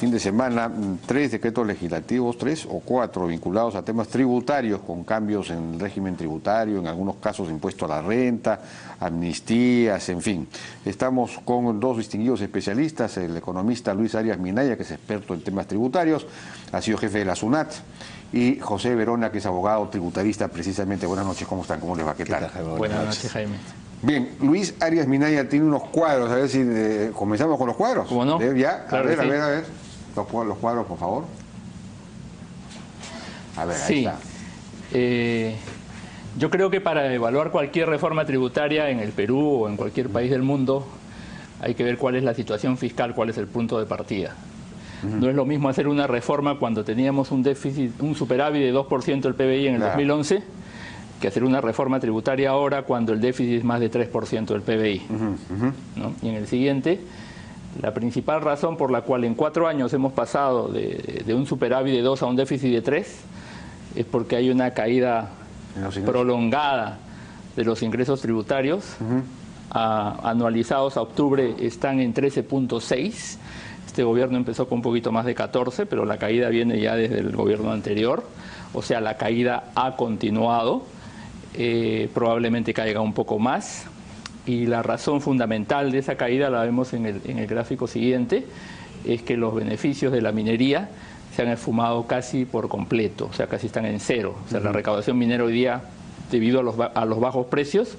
fin de semana 3 decretos legislativos, 3 o 4, vinculados a temas tributarios, con cambios en el régimen tributario, en algunos casos impuesto a la renta, amnistías, en fin. Estamos con dos distinguidos especialistas, el economista Luis Arias Minaya, que es experto en temas tributarios, ha sido jefe de la SUNAT, y José Verona, que es abogado tributarista precisamente. Buenas noches, ¿cómo están? ¿Cómo les va? ¿Qué tal? Buenas noches, Jaime. Bien, Luis Arias Minaya tiene unos cuadros, a ver si comenzamos con los cuadros. ¿Cómo no? Ya, claro a ver, los cuadros, por favor. A ver, ahí está. Yo creo que para evaluar cualquier reforma tributaria en el Perú o en cualquier país del mundo, hay que ver cuál es la situación fiscal, cuál es el punto de partida. No es lo mismo hacer una reforma cuando teníamos un déficit, un superávit de 2% del PBI en el 2011, que hacer una reforma tributaria ahora cuando el déficit es más de 3% del PBI. ¿No? Y en el siguiente, la principal razón por la cual en 4 años hemos pasado de un superávit de 2 a un déficit de 3 es porque hay una caída prolongada de los ingresos tributarios. Anualizados a octubre están en 13.6. Este gobierno empezó con un poquito más de 14, pero la caída viene ya desde el gobierno anterior. O sea, la caída ha continuado. Probablemente caiga un poco más. Y la razón fundamental de esa caída, la vemos en el gráfico siguiente, es que los beneficios de la minería se han esfumado casi por completo, o sea, casi están en cero. O sea, la recaudación minera hoy día, debido a los bajos precios,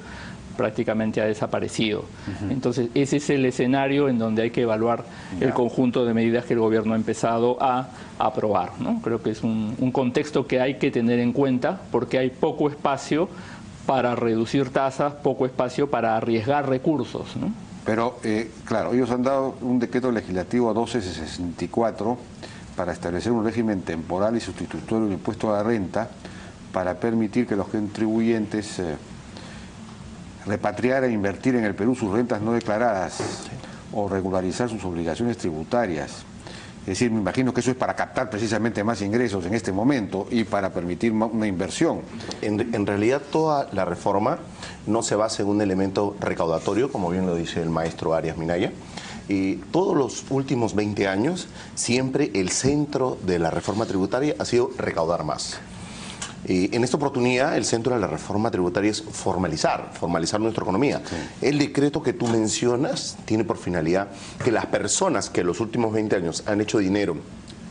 prácticamente ha desaparecido. Entonces, ese es el escenario en donde hay que evaluar el conjunto de medidas que el gobierno ha empezado a aprobar, ¿no? Creo que es un contexto que hay que tener en cuenta, porque hay poco espacio para reducir tasas, poco espacio para arriesgar recursos, ¿no? Pero, claro, ellos han dado un decreto legislativo 1264 para establecer un régimen temporal y sustitutorio del impuesto a la renta para permitir que los contribuyentes repatriar e invertir en el Perú sus rentas no declaradas o regularizar sus obligaciones tributarias. Es decir, me imagino que eso es para captar precisamente más ingresos en este momento y para permitir una inversión. En realidad toda la reforma no se basa en un elemento recaudatorio, como bien lo dice el maestro Arias Minaya. Todos los últimos 20 años siempre el centro de la reforma tributaria ha sido recaudar más. En esta oportunidad, el centro de la reforma tributaria es formalizar nuestra economía. Sí. El decreto que tú mencionas tiene por finalidad que las personas que en los últimos 20 años han hecho dinero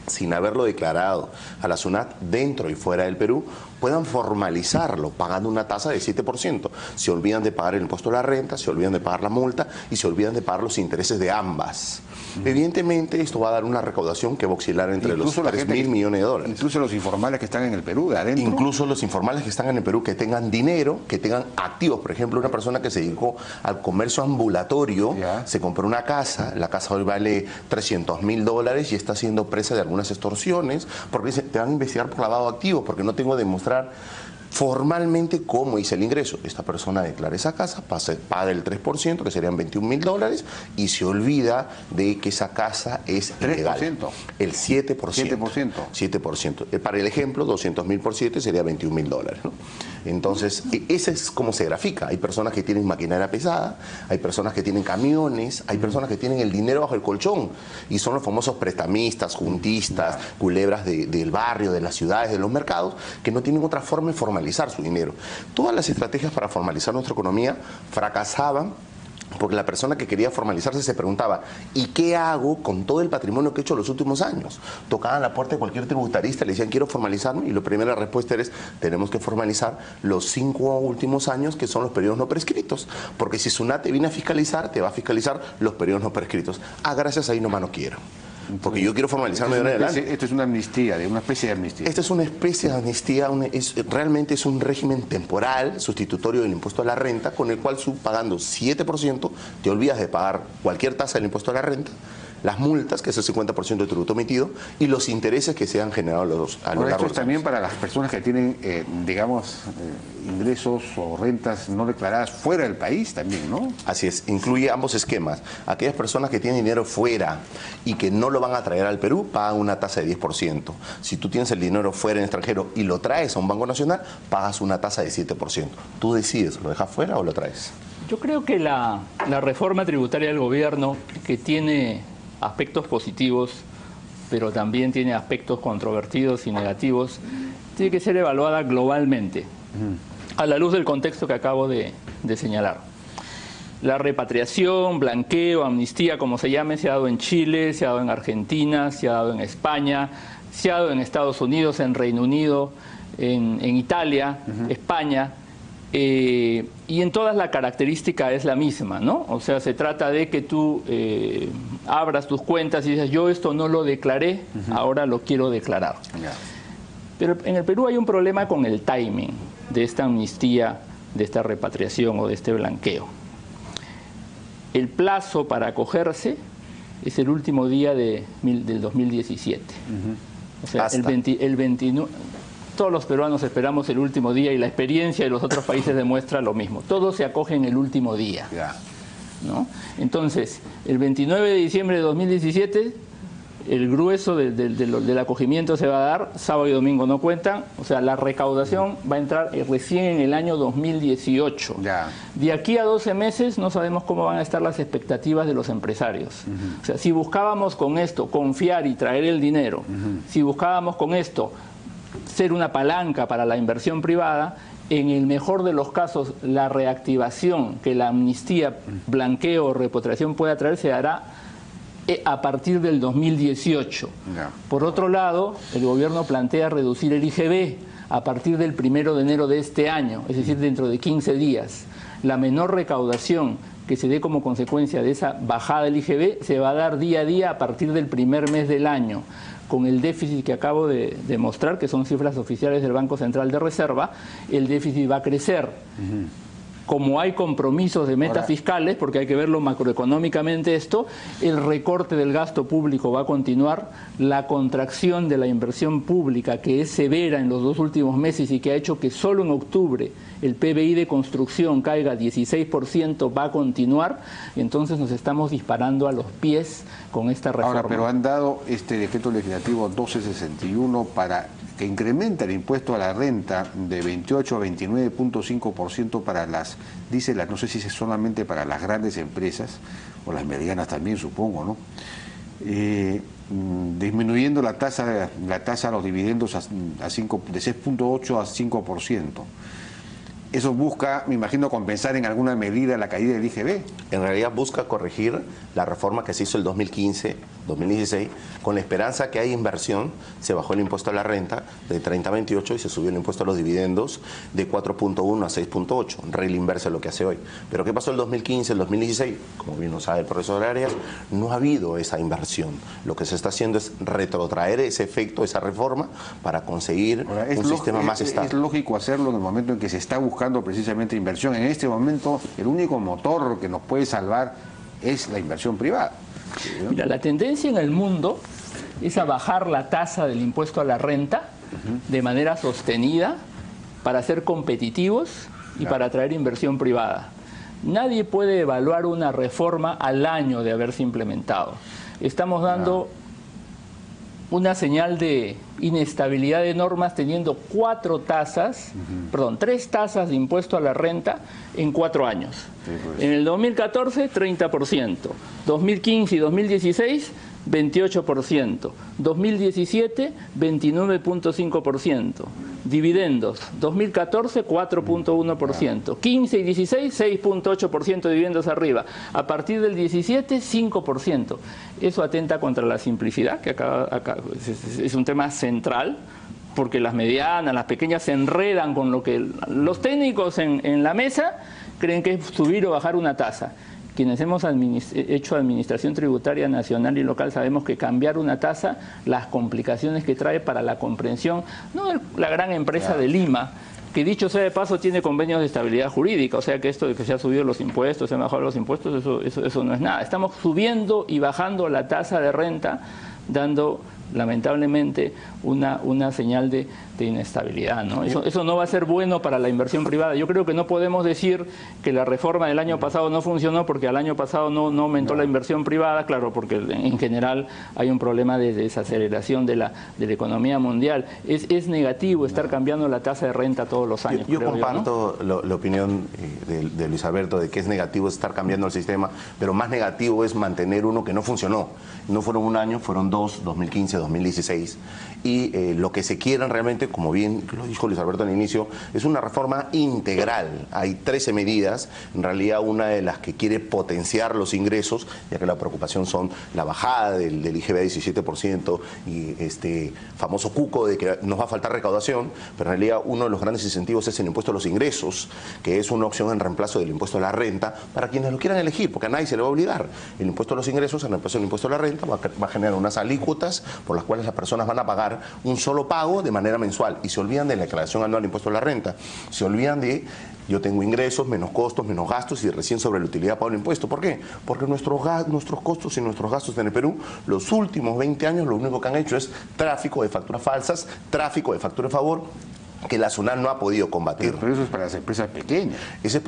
sin haberlo declarado a la SUNAT dentro y fuera del Perú, puedan formalizarlo pagando una tasa de 7%. Se olvidan de pagar el impuesto a la renta, se olvidan de pagar la multa y se olvidan de pagar los intereses de ambas. Evidentemente esto va a dar una recaudación que va a oscilar entre incluso los 3.000 millones de dólares. Incluso los informales que están en el Perú, de adentro. Incluso los informales que están en el Perú, que tengan dinero, que tengan activos. Por ejemplo, una persona que se dedicó al comercio ambulatorio, se compró una casa, la casa hoy vale $300.000 y está siendo presa de algunas extorsiones, porque dicen, te van a investigar por lavado de activos, porque no tengo que demostrar formalmente cómo hice el ingreso. Esta persona declara esa casa, paga el 3%, que serían $21.000, y se olvida de que esa casa es ilegal. ¿3%? El 7%. 7%. 7%. Para el ejemplo, 200.000 por 7 sería $21.000, ¿no? Entonces, ese es como se grafica. Hay personas que tienen maquinaria pesada, hay personas que tienen camiones, hay personas que tienen el dinero bajo el colchón, y son los famosos prestamistas, juntistas, culebras del barrio, de las ciudades, de los mercados, que no tienen otra forma de formalizar su dinero. Todas las estrategias para formalizar nuestra economía fracasaban porque la persona que quería formalizarse se preguntaba, ¿y qué hago con todo el patrimonio que he hecho en los últimos años? Tocaban la puerta de cualquier tributarista, le decían, quiero formalizarme, y la primera respuesta es, tenemos que formalizar los 5 últimos años, que son los periodos no prescritos, porque si SUNAT te viene a fiscalizar, te va a fiscalizar los periodos no prescritos. Gracias, ahí nomás no quiero. Porque yo quiero formalizarme de ahora en adelante. Esto es una amnistía, una especie de amnistía. Esta es una especie de amnistía, realmente es un régimen temporal, sustitutorio del impuesto a la renta, con el cual pagando 7% te olvidas de pagar cualquier tasa del impuesto a la renta, las multas, que es el 50% del tributo emitido, y los intereses que se han generado a lo largo de los años. Esto es también para las personas que tienen, digamos, ingresos o rentas no declaradas fuera del país también, ¿no? Así es, incluye ambos esquemas. Aquellas personas que tienen dinero fuera y que no lo van a traer al Perú, pagan una tasa de 10%. Si tú tienes el dinero fuera en extranjero y lo traes a un banco nacional, pagas una tasa de 7%. Tú decides, ¿lo dejas fuera o lo traes? Yo creo que la reforma tributaria del gobierno, que tiene aspectos positivos, pero también tiene aspectos controvertidos y negativos, tiene que ser evaluada globalmente, a la luz del contexto que acabo de señalar. La repatriación, blanqueo, amnistía, como se llame, se ha dado en Chile, se ha dado en Argentina, se ha dado en España, se ha dado en Estados Unidos, en Reino Unido, en Italia, España, y en todas la característica es la misma, ¿no? O sea, se trata de que tú abras tus cuentas y dices, yo esto no lo declaré, ahora lo quiero declarar. Pero en el Perú hay un problema con el timing de esta amnistía, de esta repatriación o de este blanqueo. El plazo para acogerse es el último día del 2017. O sea, el 29... Todos los peruanos esperamos el último día y la experiencia de los otros países demuestra lo mismo. Todos se acogen el último día, ¿no? Entonces, el 29 de diciembre de 2017, el grueso del acogimiento se va a dar, sábado y domingo no cuentan, o sea, la recaudación va a entrar recién en el año 2018. De aquí a 12 meses no sabemos cómo van a estar las expectativas de los empresarios. O sea, si buscábamos con esto confiar y traer el dinero, si buscábamos con esto ser una palanca para la inversión privada, en el mejor de los casos la reactivación que la amnistía, blanqueo o repatriación pueda traer se hará a partir del 2018. Por otro lado, el gobierno plantea reducir el IGB a partir del 1 de enero de este año, es decir, dentro de 15 días. La menor recaudación que se dé como consecuencia de esa bajada del IGB se va a dar día a día a partir del primer mes del año. Con el déficit que acabo de mostrar, que son cifras oficiales del Banco Central de Reserva, el déficit va a crecer. Como hay compromisos de metas fiscales, porque hay que verlo macroeconómicamente esto, el recorte del gasto público va a continuar, la contracción de la inversión pública, que es severa en los 2 últimos meses y que ha hecho que solo en octubre el PBI de construcción caiga 16%, va a continuar, y entonces nos estamos disparando a los pies con esta reforma. Ahora, pero han dado este decreto legislativo 1261 para que incrementa el impuesto a la renta de 28 a 29.5% para las, dice, no sé si es solamente para las grandes empresas, o las medianas también, supongo, ¿no? Disminuyendo la tasa a los dividendos de 6.8 a 5%. Eso busca, me imagino, compensar en alguna medida la caída del IGB. En realidad busca corregir la reforma que se hizo el 2015, 2016, con la esperanza que haya inversión. Se bajó el impuesto a la renta de 30 a 28 y se subió el impuesto a los dividendos de 4.1 a 6.8, regla inversa de lo que hace hoy. Pero ¿qué pasó el 2015, el 2016? Como bien lo sabe el profesor Arias, no ha habido esa inversión. Lo que se está haciendo es retrotraer ese efecto, esa reforma, para conseguir un sistema más estable. Es lógico hacerlo en el momento en que se está buscando precisamente inversión. En este momento el único motor que nos puede salvar es la inversión privada. Mira, la tendencia en el mundo es a bajar la tasa del impuesto a la renta de manera sostenida para ser competitivos y para atraer inversión privada. Nadie puede evaluar una reforma al año de haberse implementado. Estamos dando una señal de inestabilidad de normas teniendo 3 tasas de impuesto a la renta en 4 años. Sí, pues. En el 2014, 30%. 2015 y 2016, 28%. 2017, 29.5%. Dividendos, 2014, 4.1%. 15 y 16, 6.8% de dividendos arriba. A partir del 17, 5%. Eso atenta contra la simplicidad, que acá es un tema central, porque las medianas, las pequeñas se enredan con lo que los técnicos en la mesa creen que es subir o bajar una tasa. Quienes hemos hecho administración tributaria nacional y local sabemos que cambiar una tasa, las complicaciones que trae para la comprensión, no de la gran empresa de Lima, que dicho sea de paso tiene convenios de estabilidad jurídica, o sea que esto de que se han subido los impuestos, se han bajado los impuestos, eso no es nada. Estamos subiendo y bajando la tasa de renta, dando lamentablemente una señal de inestabilidad, ¿no? Eso no va a ser bueno para la inversión privada. Yo creo que no podemos decir que la reforma del año pasado no funcionó porque al año pasado no aumentó la inversión privada, claro, porque en general hay un problema de desaceleración de la economía mundial. Es negativo estar cambiando la tasa de renta todos los años. Yo comparto la opinión de Luis Alberto de que es negativo estar cambiando el sistema, pero más negativo es mantener uno que no funcionó. No fueron un año, fueron dos, 2015, 2016. Y lo que se quieren realmente, como bien lo dijo Luis Alberto al inicio, es una reforma integral. Hay 13 medidas, en realidad una de las que quiere potenciar los ingresos, ya que la preocupación son la bajada del IGB a 17% y este famoso cuco de que nos va a faltar recaudación, pero en realidad uno de los grandes incentivos es el impuesto a los ingresos, que es una opción en reemplazo del impuesto a la renta para quienes lo quieran elegir, porque a nadie se le va a obligar. El impuesto a los ingresos en reemplazo del impuesto a la renta va a generar unas alícuotas por las cuales las personas van a pagar un solo pago de manera mensual y se olvidan de la declaración anual de impuesto a la renta, se olvidan de yo tengo ingresos, menos costos, menos gastos y recién sobre la utilidad pago el impuesto. ¿Por qué? Porque nuestros costos y nuestros gastos en el Perú, los últimos 20 años lo único que han hecho es tráfico de facturas falsas, tráfico de factura a favor, que la SUNAT no ha podido combatir. Pero eso es para las empresas pequeñas.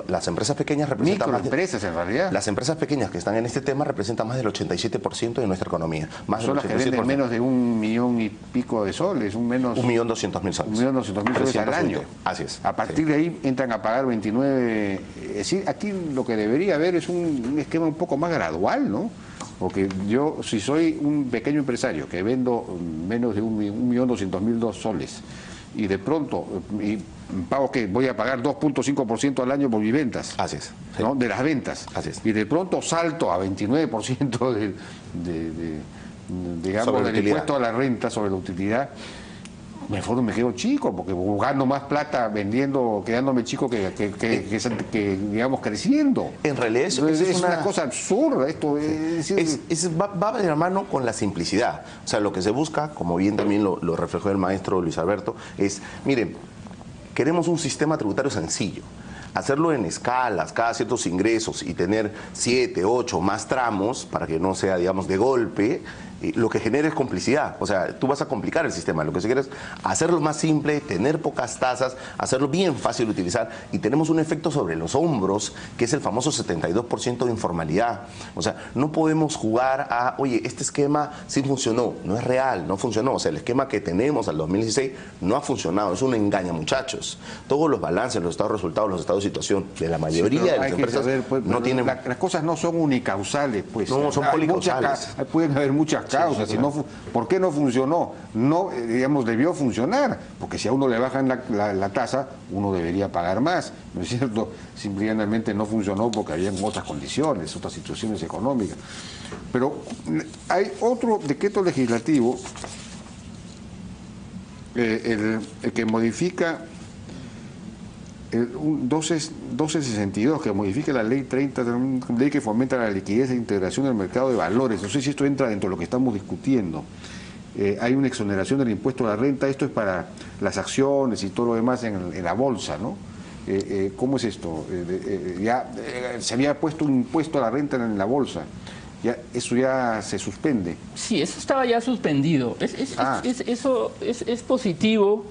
Las empresas pequeñas representan microempresas en realidad. Las empresas pequeñas que están en este tema representan más del 87% de nuestra economía. Más son las que venden menos de 1,5 millones de soles, 1.200.000 soles. 1.200.000 soles al año. Así es. A partir de ahí entran a pagar 29. Es decir, aquí lo que debería haber es un esquema un poco más gradual, ¿no? Porque yo, si soy un pequeño empresario que vendo menos de 1.200.000 soles, y de pronto pago que voy a pagar 2.5% al año por mis ventas. Así es. Sí. ¿No? De las ventas. Así es. Y de pronto salto a 29% digamos, del impuesto a la renta sobre la utilidad. Mejor me quedo chico, porque gano más plata vendiendo, quedándome chico que digamos, creciendo. En realidad es una cosa absurda esto. Va de la mano con la simplicidad. O sea, lo que se busca, como bien también lo reflejó el maestro Luis Alberto, es, miren, queremos un sistema tributario sencillo. Hacerlo en escalas, cada ciertos ingresos y tener 7, 8 más tramos para que no sea, digamos, de golpe, lo que genera es complicidad. O sea, tú vas a complicar el sistema. Lo que se quiere es hacerlo más simple, tener pocas tasas, hacerlo bien fácil de utilizar y tenemos un efecto sobre los hombros, que es el famoso 72% de informalidad. O sea, no podemos jugar a, oye, este esquema sí funcionó. No es real, no funcionó. O sea, el esquema que tenemos al 2016 no ha funcionado. Es un engaño, muchachos. Todos los balances, los estados de resultados, los estados de situación de la mayoría de las empresas pues, no tienen... Las cosas no son unicausales, pues. No, son policausales. Pueden haber muchas causas. Sí, sí, claro. ¿Por qué no funcionó? No, digamos, debió funcionar, porque si a uno le bajan la tasa, uno debería pagar más, ¿no es cierto? Simplemente no funcionó porque había otras condiciones, otras situaciones económicas. Pero hay otro decreto legislativo, el que modifica el 1262, que modifica la ley 30, ley que fomenta la liquidez e integración del mercado de valores. No sé si esto entra dentro de lo que estamos discutiendo. Hay una exoneración del impuesto a la renta, esto es para las acciones y todo lo demás en la bolsa, ¿no? ¿Cómo es esto? Se había puesto un impuesto a la renta en la bolsa. Eso ya se suspende. Sí, eso estaba ya suspendido. Eso es positivo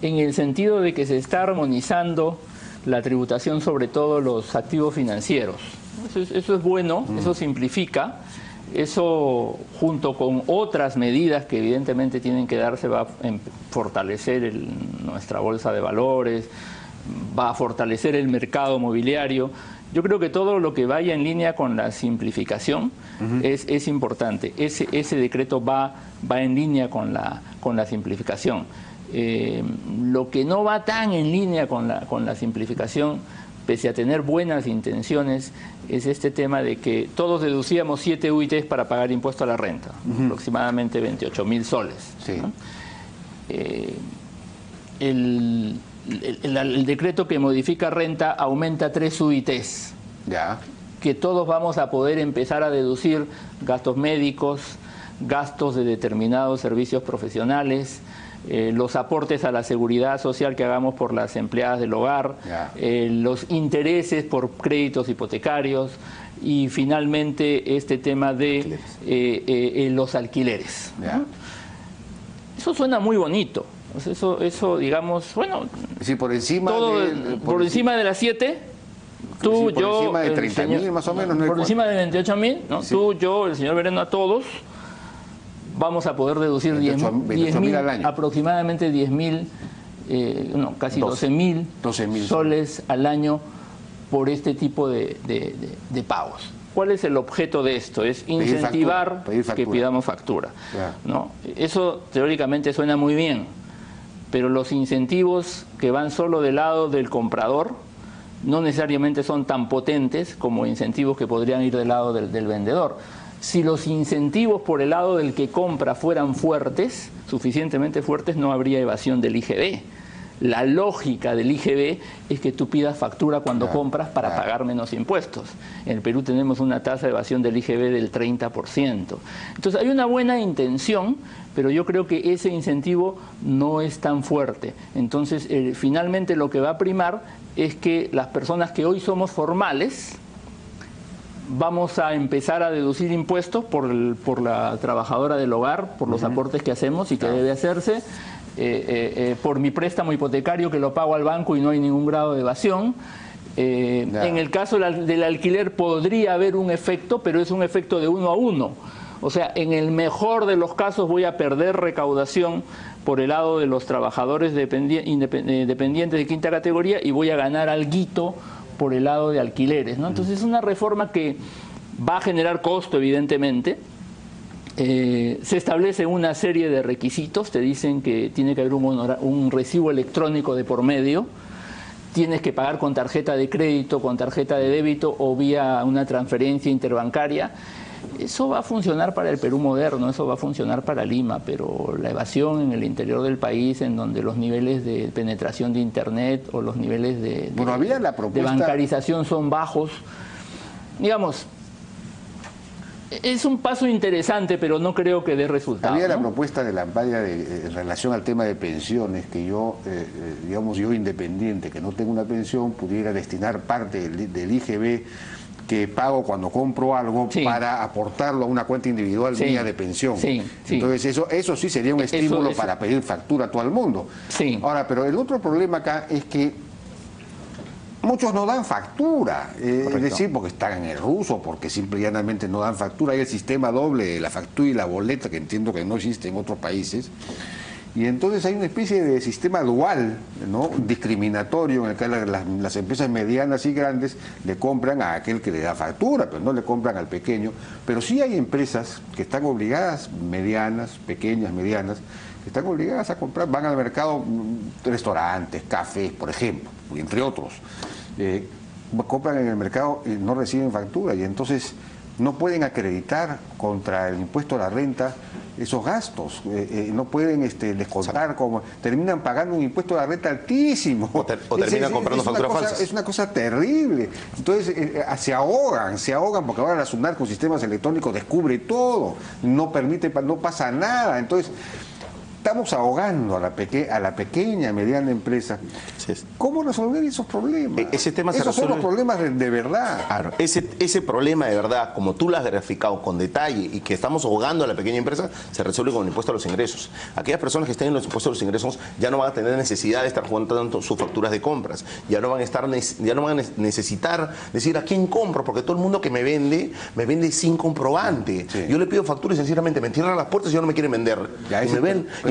en el sentido de que se está armonizando la tributación sobre todos los activos financieros. Eso es bueno, eso simplifica, eso junto con otras medidas que evidentemente tienen que darse va a fortalecer nuestra bolsa de valores, va a fortalecer el mercado mobiliario. Yo creo que todo lo que vaya en línea con la simplificación es importante. Ese decreto va en línea con la simplificación. Lo que no va tan en línea con la simplificación, pese a tener buenas intenciones, es este tema de que todos deducíamos 7 UITs para pagar impuesto a la renta, aproximadamente 28.000 soles. Sí. ¿No? El decreto que modifica renta aumenta 3 UITs. Ya. Que todos vamos a poder empezar a deducir gastos médicos, gastos de determinados servicios profesionales, los aportes a la seguridad social que hagamos por las empleadas del hogar, los intereses por créditos hipotecarios y finalmente este tema de los alquileres. ¿No? Eso suena muy bonito. Eso digamos, bueno, Es decir, por encima todo, de... por encima de las 7, tú, sí, por yo, encima de el 30.000 más o menos. por encima de 28.000, ¿no? Sí. Tú, yo, el señor Bereno, a todos, vamos a poder deducir 28.000 al año. aproximadamente 10.000, casi 12.000 soles al año por este tipo de pagos. ¿Cuál es el objeto de esto? Es incentivar que pidamos factura. Claro. ¿No? Eso teóricamente suena muy bien, pero los incentivos que van solo del lado del comprador no necesariamente son tan potentes como incentivos que podrían ir del lado del vendedor. Si los incentivos por el lado del que compra fueran fuertes, suficientemente fuertes, no habría evasión del IGB. La lógica del IGB es que tú pidas factura cuando compras para pagar menos impuestos. En el Perú tenemos una tasa de evasión del IGB del 30%. Entonces hay una buena intención, pero yo creo que ese incentivo no es tan fuerte. Entonces finalmente lo que va a primar es que las personas que hoy somos formales vamos a empezar a deducir impuestos por la trabajadora del hogar, por los aportes que hacemos y que debe hacerse, por mi préstamo hipotecario que lo pago al banco y no hay ningún grado de evasión. En el caso del alquiler podría haber un efecto, pero es un efecto de 1 a 1. O sea, en el mejor de los casos voy a perder recaudación por el lado de los trabajadores dependientes de quinta categoría y voy a ganar alguito por el lado de alquileres, ¿no? Entonces es una reforma que va a generar costo, evidentemente. Se establece una serie de requisitos, te dicen que tiene que haber un recibo electrónico de por medio, tienes que pagar con tarjeta de crédito, con tarjeta de débito o vía una transferencia interbancaria. Eso va a funcionar para el Perú moderno, eso va a funcionar para Lima, pero la evasión en el interior del país, en donde los niveles de penetración de Internet o los niveles de bancarización son bajos, digamos, es un paso interesante, pero no creo que dé resultado. Había la ¿no? propuesta de la Ampalla en relación al tema de pensiones, que yo, digamos, yo independiente, que no tengo una pensión, pudiera destinar parte del IGB que pago cuando compro algo para aportarlo a una cuenta individual mía de pensión. Entonces eso sí sería un estímulo para pedir factura a todo el mundo. Ahora, pero el otro problema acá es que muchos no dan factura, es decir, porque están en el ruso, porque simple y llanamente no dan factura. Hay el sistema doble de la factura y la boleta, que entiendo que no existe en otros países. Y entonces hay una especie de sistema dual, ¿no? Discriminatorio, en el que las empresas medianas y grandes le compran a aquel que le da factura, pero no le compran al pequeño. Pero sí hay empresas que están obligadas, medianas, pequeñas, medianas, que están obligadas a comprar, van al mercado, restaurantes, cafés, por ejemplo, entre otros. Compran en el mercado y no reciben factura, y entonces no pueden acreditar contra el impuesto a la renta esos gastos, no pueden descontar, como terminan pagando un impuesto a la renta altísimo. O terminan comprando facturas falsas. Es una cosa terrible. Entonces se ahogan porque ahora la SUNAT con sistemas electrónicos descubre todo, no permite, no pasa nada. Entonces estamos ahogando a la pequeña, mediana empresa. ¿Cómo resolver esos problemas? Ese tema esos son los problemas de verdad. Claro, ese problema de verdad, como tú lo has graficado con detalle y que estamos ahogando a la pequeña empresa, se resuelve con el impuesto a los ingresos. Aquellas personas que estén en los impuestos a los ingresos ya no van a tener necesidad de estar jugando sus facturas de compras, ya no van a necesitar decir a quién compro, porque todo el mundo que me vende sin comprobante. Yo le pido factura y sencillamente me cierran las puertas y ya no me quieren vender.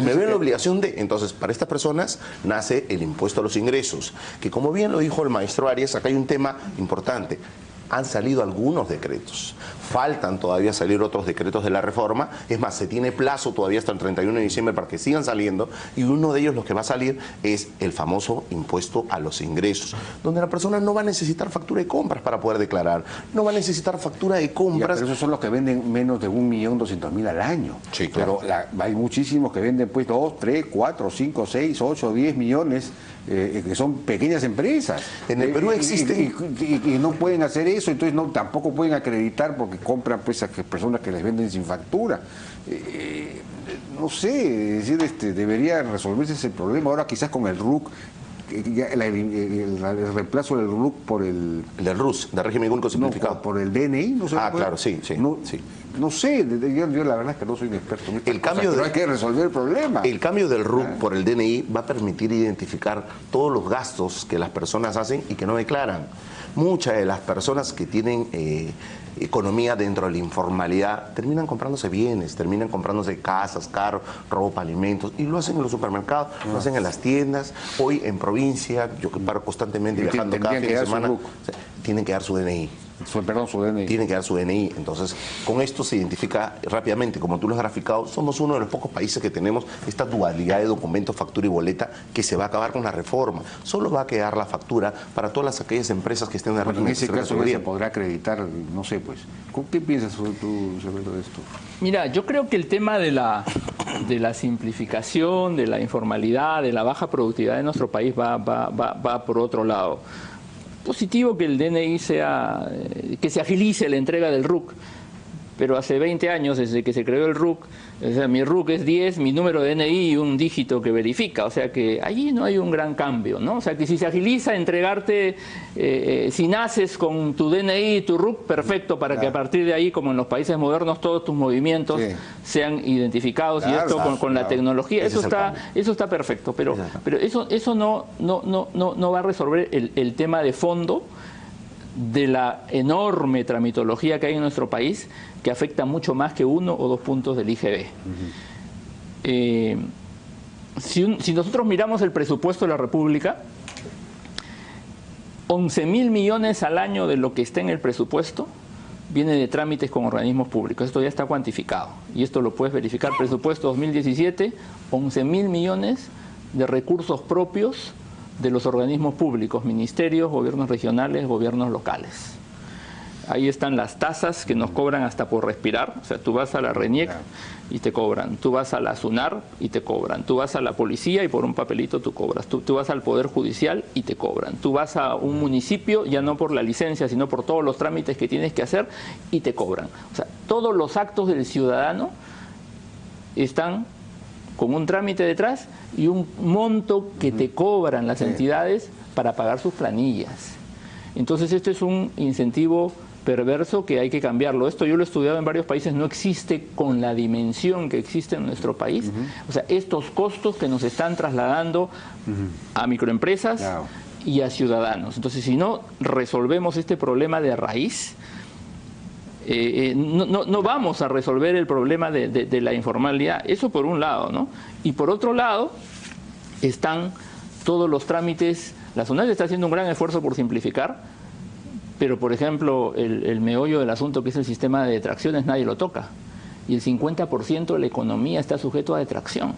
Me ven la obligación de... Entonces, para estas personas nace el impuesto a los ingresos, que como bien lo dijo el maestro Arias, acá hay un tema importante. Han salido algunos decretos, faltan todavía salir otros decretos de la reforma, es más, se tiene plazo todavía hasta el 31 de diciembre para que sigan saliendo, y uno de ellos, los que va a salir, es el famoso impuesto a los ingresos, donde la persona no va a necesitar factura de compras para poder declarar, no va a necesitar factura de compras. Pero esos son los que venden menos de 1.200.000 al año. Sí, claro. Pero hay muchísimos que venden pues 2, 3, 4, 5, 6, 8, 10 millones, que son pequeñas empresas. En el Perú existe... Y no pueden hacer eso, entonces tampoco pueden acreditar porque compran pues a personas que les venden sin factura. No sé, es decir, debería resolverse ese problema. Ahora quizás con el RUC el reemplazo del RUC por el... El del RUS, del régimen único simplificado. No, por el DNI, no sé. Claro, sí. No sé, yo la verdad es que no soy un experto en estas cosas, pero hay que resolver el problema. El cambio del RUC por el DNI va a permitir identificar todos los gastos que las personas hacen y que no declaran. Muchas de las personas que tienen economía dentro de la informalidad terminan comprándose bienes, terminan comprándose casas, carros, ropa, alimentos, y lo hacen en los supermercados, lo hacen en las tiendas. Hoy en provincia, yo que paro constantemente viajando cada fin de semana, tienen que dar su DNI. Su DNI. Tienen que dar su DNI. Entonces, con esto se identifica rápidamente, como tú lo has graficado, somos uno de los pocos países que tenemos esta dualidad de documento, factura y boleta, que se va a acabar con la reforma. Solo va a quedar la factura para todas aquellas empresas que estén en el régimen. En ese caso se podrá acreditar, no sé, pues. ¿Qué piensas tú sobre todo esto? Mira, yo creo que el tema de la simplificación, de la informalidad, de la baja productividad de nuestro país va por otro lado. Positivo que el DNI que se agilice la entrega del RUC, pero hace 20 años desde que se creó el RUC, o sea, mi RUC es 10, mi número de DNI y un dígito que verifica, o sea que allí no hay un gran cambio, ¿no? O sea que si se agiliza entregarte, si naces con tu DNI y tu RUC, perfecto, para que a partir de ahí, como en los países modernos, todos tus movimientos sean identificados, y esto con la tecnología, eso está perfecto, pero eso no va a resolver el tema de fondo de la enorme tramitología que hay en nuestro país, que afecta mucho más que 1 o 2 puntos del IGB. Si nosotros miramos el presupuesto de la República, 11.000 millones al año de lo que está en el presupuesto viene de trámites con organismos públicos. Esto ya está cuantificado y esto lo puedes verificar. Presupuesto 2017, 11.000 millones de recursos propios de los organismos públicos, ministerios, gobiernos regionales, gobiernos locales. Ahí están las tasas que nos cobran hasta por respirar. O sea, tú vas a la RENIEC y te cobran, tú vas a la SUNAR y te cobran, tú vas a la policía y por un papelito tú cobras, tú vas al Poder Judicial y te cobran, tú vas a un municipio, ya no por la licencia, sino por todos los trámites que tienes que hacer y te cobran. O sea, todos los actos del ciudadano están con un trámite detrás y un monto que te cobran las entidades para pagar sus planillas. Entonces esto es un incentivo perverso que hay que cambiarlo. Esto yo lo he estudiado en varios países, no existe con la dimensión que existe en nuestro país. O sea, estos costos que nos están trasladando a microempresas y a ciudadanos. Entonces, si no resolvemos este problema de raíz, no vamos a resolver el problema de la informalidad. Eso por un lado, ¿no? Y por otro lado están todos los trámites. La SUNAT está haciendo un gran esfuerzo por simplificar, pero por ejemplo el meollo del asunto, que es el sistema de detracciones, nadie lo toca. Y el 50% de la economía está sujeto a detracción.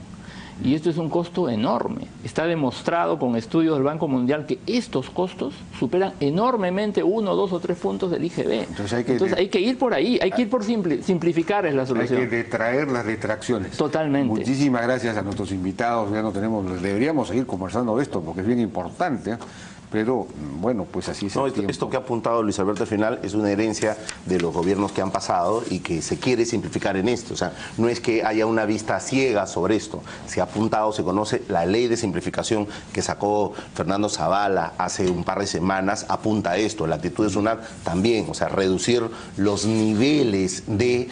Y esto es un costo enorme. Está demostrado con estudios del Banco Mundial que estos costos superan enormemente 1, 2 o 3 puntos del IGB. Entonces hay que ir por ahí, hay que ir por simplificar, es la solución. Hay que detraer las detracciones. Totalmente. Muchísimas gracias a nuestros invitados. Ya no tenemos, deberíamos seguir conversando de esto porque es bien importante, ¿eh? Pero bueno, pues así es el tiempo. Esto que ha apuntado Luis Alberto al final es una herencia de los gobiernos que han pasado y que se quiere simplificar en esto. O sea, no es que haya una vista ciega sobre esto. Se ha apuntado, se conoce la ley de simplificación que sacó Fernando Zavala hace un par de semanas, apunta a esto. La actitud de SUNAT también, o sea, reducir los niveles de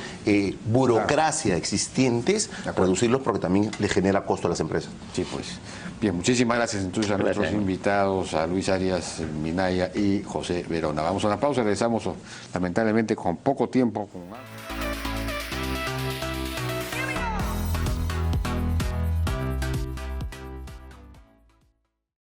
burocracia existentes, reducirlos porque también le genera costo a las empresas. Sí, pues. Bien, muchísimas gracias entonces a nuestros invitados, a Luis Arias Minaya y José Verona. Vamos a una pausa, regresamos lamentablemente con poco tiempo.